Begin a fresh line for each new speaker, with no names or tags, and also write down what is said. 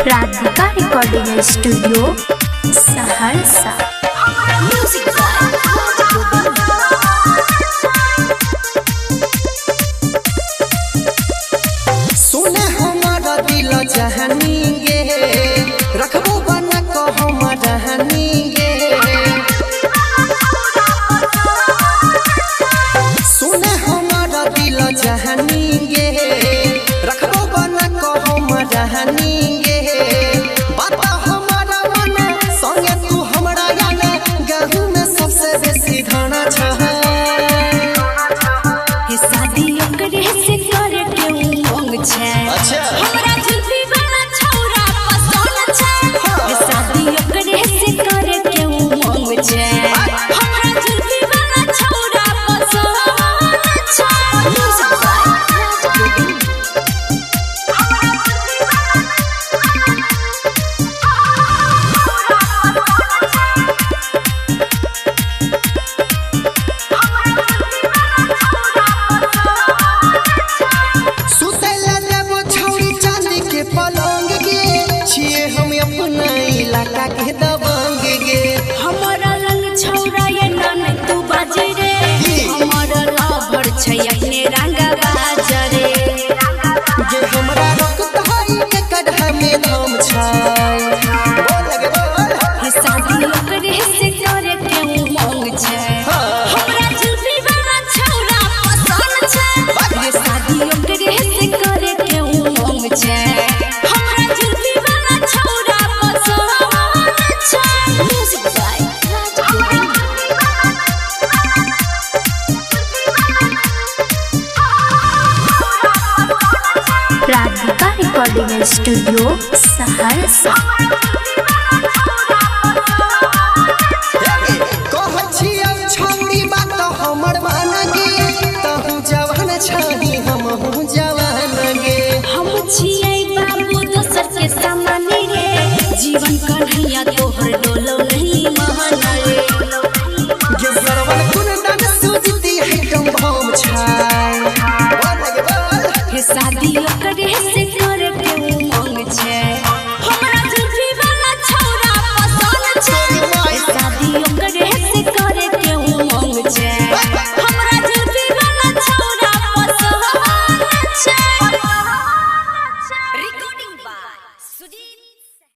Radhika recording studio Saharsa.
सुने हमारा दिल जहानी गे रखबो बना को हमारा हनी गे। सुने हमारा दिल जहानी गे रखबो बना को हमारा हनी गे। बात हमारा मन संगे तू हमरा गाना गहू में सबसे बेसी धाना छह।
हमरा जुल्फी वाला छौरा पसंद छै। शादी ओकरे से करे के उमंग छै। हमरा जुल्फी वाला छौरा पसंद छै।
पलंग गे छिए हम अपना इलाका के दबंग गे।
हमारा रंग छौरा ये नान तू बाजे रे। हमारा लवर छै अपने रंग बाजरे।
जे हमरा रखत हई के कढ़ा में नाम छै।
शादी ओकरे से करे के उमंग छै। हमरा जुल्फी वाला छौरा पसंद छै। शादी ओकरे से करे के उमंग छै।
Radhika recording studio Saharsa.
कहै छियै छौरी बात हमर मान गे तहु जवान छही हमहु जवान गे।
हम छियै बाबू दोसर के सामने रे। जीवन कन्हैया तो